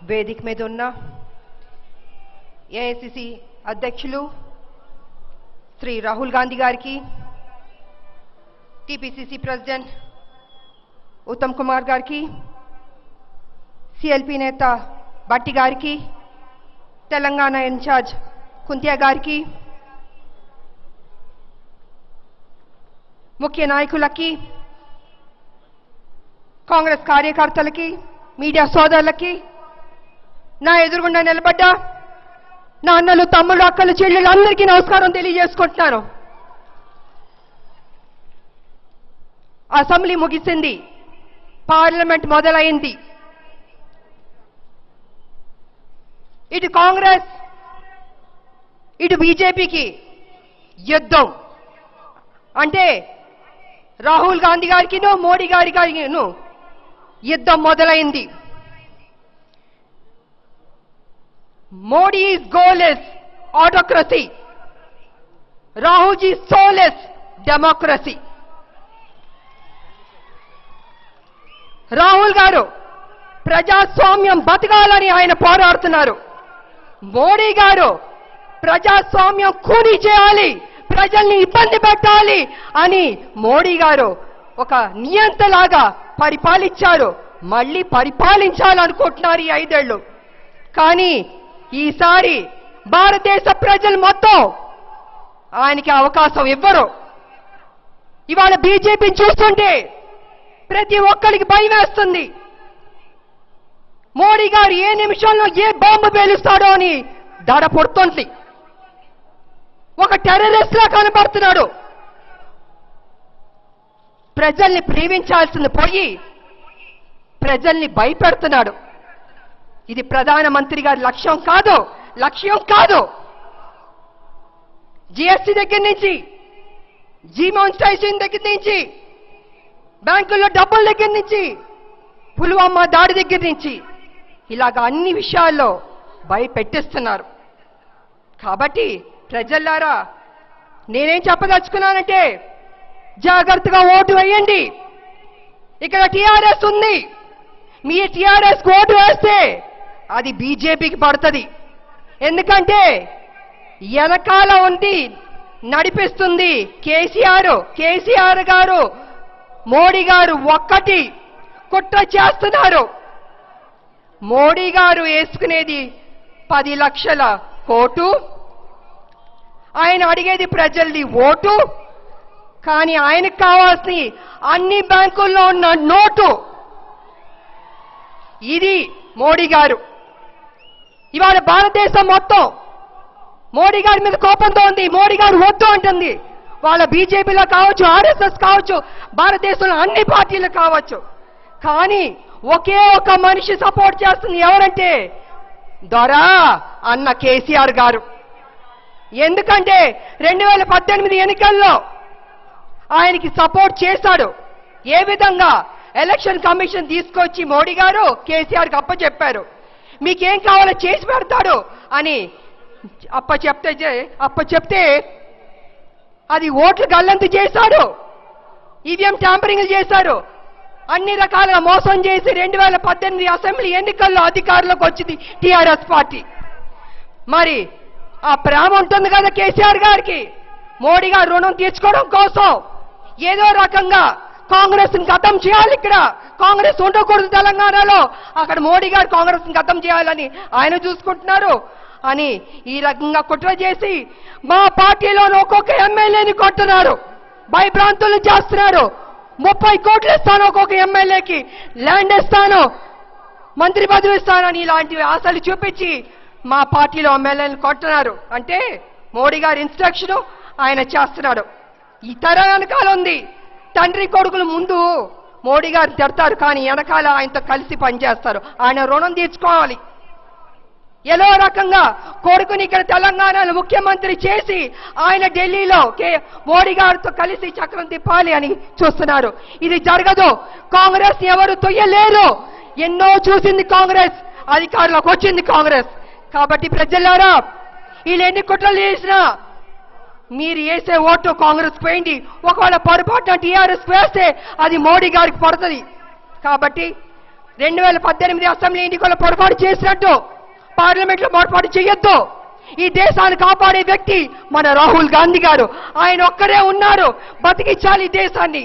వేదిక మీద ఉన్న ఏఐసిసి అధ్యక్షులు శ్రీ రాహుల్ గాంధీ గారికి, టీపీసీసీ ప్రెసిడెంట్ ఉత్తమ్ కుమార్ గారికి, సిఎల్పి నేత భట్టి గారికి, తెలంగాణ ఇన్ఛార్జ్ కుంతియా గారికి, ముఖ్య నాయకులకి, కాంగ్రెస్ కార్యకర్తలకి, మీడియా సోదరులకి, నా ఎదురుగుండా నిలబడ్డ నా అన్నలు, తమ్ముళ్ళు, అక్కలు, చెల్లెళ్ళు అందరికీ నమస్కారం తెలియజేసుకుంటున్నాను. అసెంబ్లీ ముగిసింది, పార్లమెంట్ మొదలైంది. ఇటు కాంగ్రెస్ ఇటు బీజేపీకి యుద్ధం. అంటే రాహుల్ గాంధీ గారికిను మోడీ గారికిను యుద్ధం మొదలైంది. Modi's goal is autocracy. Rahulji's soul is democracy. Rahul గారు ప్రజాస్వామ్యం బతకాలని ఆయన పోరాడుతున్నారు. మోడీ గారు ప్రజాస్వామ్యం కూని చేయాలి, ప్రజల్ని ఇబ్బంది పెట్టాలి అని మోడీ గారు ఒక నియంతలాగా పరిపాలించారు. మళ్ళీ పరిపాలించాలనుకుంటున్నారు ఈ 5 ఏళ్ళు. కానీ ఈసారి భారతదేశ ప్రజలు మొత్తం ఆయనకి అవకాశం ఇవ్వరు. ఇవాళ బీజేపీని చూస్తుంటే ప్రతి ఒక్కరికి భయం వేస్తుంది. మోడీ గారు ఏ నిమిషంలో ఏ బాంబు పేలుస్తాడో అని దడ పుడుతుంది. ఒక టెర్రరిస్ట్ లా కనబడుతున్నాడు. ప్రజల్ని ప్రేమించాల్సింది పోయి ప్రజల్ని భయపెడుతున్నాడు. ఇది ప్రధానమంత్రి గారి లక్ష్యం కాదు. జిఎస్టీ దగ్గర నుంచి, జీమాన్స్టైజేషన్ దగ్గర నుంచి, బ్యాంకుల్లో డబ్బుల దగ్గర నుంచి, పుల్వామా దాడి దగ్గర నుంచి ఇలాగ అన్ని విషయాల్లో భయపెట్టిస్తున్నారు. కాబట్టి ప్రజల్లారా, నేనేం చెప్పదలుచుకున్నానంటే జాగ్రత్తగా ఓటు వేయండి. ఇక్కడ టీఆర్ఎస్ ఉంది. మీ టీఆర్ఎస్ ఓటు వేస్తే అది బీజేపీకి పడుతుంది. ఎందుకంటే వెనకాల ఉంది, నడిపిస్తుంది కేసీఆర్ గారు, మోడీ గారు ఒక్కటి కుట్ర చేస్తున్నారు. మోడీ గారు వేసుకునేది 10 లక్షల కోటు, ఆయన అడిగేది ప్రజల్ని ఓటు. కానీ ఆయనకు కావాల్సిన అన్ని బ్యాంకుల్లో ఉన్న నోటు. ఇది మోడీ గారు. ఇవాళ భారతదేశం మొత్తం మోడీ గారి మీద కోపంతో ఉంది. మోడీ గారు వద్దు అంటుంది. వాళ్ళ బీజేపీలో కావచ్చు, ఆర్ఎస్ఎస్ కావచ్చు, భారతదేశంలో అన్ని పార్టీలు కావచ్చు. కానీ ఒకే ఒక మనిషి సపోర్ట్ చేస్తుంది. ఎవరంటే దొరా అన్న కేసీఆర్ గారు. ఎందుకంటే 2018 ఎన్నికల్లో ఆయనకి సపోర్ట్ చేశాడు. ఏ విధంగా ఎలక్షన్ కమిషన్ తీసుకొచ్చి మోడీ గారు కేసీఆర్కి అప్పచెప్పారు. మీకేం కావాలో చేసి పెడతాడు అని అప్పచెప్తే అది ఓట్లు గల్లంతు చేశాడు, ఈవీఎం ట్యాంపరింగ్ చేశారు, అన్ని రకాలుగా మోసం చేసి 2018 అసెంబ్లీ ఎన్నికల్లో అధికారంలోకి వచ్చింది టీఆర్ఎస్ పార్టీ. మరి ఆ ప్రేమ ఉంటుంది కదా కేసీఆర్ గారికి. మోడీ గారు రుణం తీర్చుకోవడం కోసం ఏదో రకంగా కాంగ్రెస్ ని ఖతం చేయాలి. ఇక్కడ కాంగ్రెస్ ఉండకూడదు తెలంగాణలో. అక్కడ మోడీ గారు కాంగ్రెస్ ని ఖతం చేయాలని ఆయన చూసుకుంటున్నారు అని ఈ రకంగా కుట్ర చేసి మా పార్టీలోని ఒక్కొక్క ఎమ్మెల్యేని కొట్టున్నారు, భయభ్రాంతులు చేస్తున్నారు. 30 కోట్లు ఇస్తాను ఒక్కొక్క ఎమ్మెల్యేకి, ల్యాండ్ ఇస్తాను, మంత్రి పదవి ఇస్తానని ఇలాంటివి ఆశలు చూపించి మా పార్టీలో ఎమ్మెల్యేని కొట్టున్నారు. అంటే మోడీ గారి ఇన్స్ట్రక్షన్ ఆయన చేస్తున్నాడు. ఈ తర వెనకాల ఉంది. తండ్రి కొడుకులు ముందు మోడీ గారు తిడతారు, కానీ వెనకాల ఆయనతో కలిసి పనిచేస్తారు. ఆయన రుణం తీర్చుకోవాలి. ఏదో రకంగా కొడుకుని ఇక్కడ తెలంగాణలో ముఖ్యమంత్రి చేసి ఆయన ఢిల్లీలో మోడీ గారితో కలిసి చక్రం తిప్పాలి అని చూస్తున్నారు. ఇది జరగదు. కాంగ్రెస్ ఎవరు తొయ్యలేరు. ఎన్నో చూసింది కాంగ్రెస్, అధికారంలోకి వచ్చింది కాంగ్రెస్. కాబట్టి ప్రజలారా, వీళ్ళు ఎన్ని కుట్రలు చేసినా మీరు వేసే ఓటు కాంగ్రెస్ పోయింది. ఒకవేళ పొరపాటున టీఆర్ఎస్ వేస్తే అది మోడీ గారికి పడుతుంది. కాబట్టి 2018 అసెంబ్లీ ఎన్నికల్లో పొరపాటు చేసినట్టు పార్లమెంట్లో పొరపాటు చేయొద్దు. ఈ దేశాన్ని కాపాడే వ్యక్తి మన రాహుల్ గాంధీ గారు. ఆయన ఒక్కరే ఉన్నారు, బతికించాలి ఈ దేశాన్ని.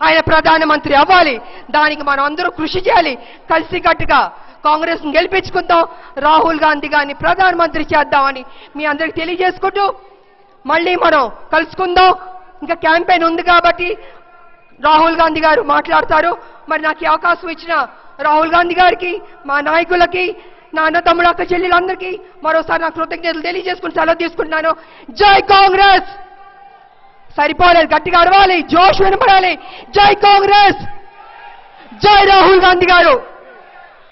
ఆయన ప్రధానమంత్రి అవ్వాలి. దానికి మనం అందరూ కృషి చేయాలి. కలిసికట్టుగా కాంగ్రెస్ ని గెలిపించుకుందాం, రాహుల్ గాంధీ గారిని ప్రధానమంత్రి చేద్దామని మీ అందరికి తెలియజేసుకుంటూ మళ్ళీ మనం కలుసుకుందాం. ఇంకా క్యాంపెయిన్ ఉంది కాబట్టి రాహుల్ గాంధీ గారు మాట్లాడతారు. మరి నాకు ఈ అవకాశం ఇచ్చిన రాహుల్ గాంధీ గారికి, మా నాయకులకి, నా అన్న తమ్ముడు అక్క చెల్లెలందరికీ మరోసారి నా కృతజ్ఞతలు తెలియజేసుకుని సెలవు తీసుకుంటున్నాను. జై కాంగ్రెస్. సరిపోలేదు, గట్టిగా అరవాలి, జోష్ వినపడాలి. జై కాంగ్రెస్, జై రాహుల్ గాంధీ గారు.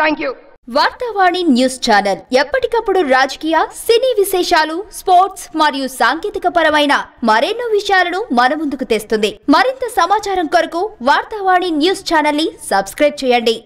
Thank you. Vartavani news channel ఎప్పటికప్పుడు రాజకీయ, సినీ విశేషాలు, స్పోర్ట్స్ మరియు సాంకేతిక పరమైన మరెన్నో విషయాలను మన ముందుకు తెస్తుంది. మరింత సమాచారం కొరకు వార్తావాణి న్యూస్ ఛానల్ ని సబ్స్క్రైబ్ చేయండి.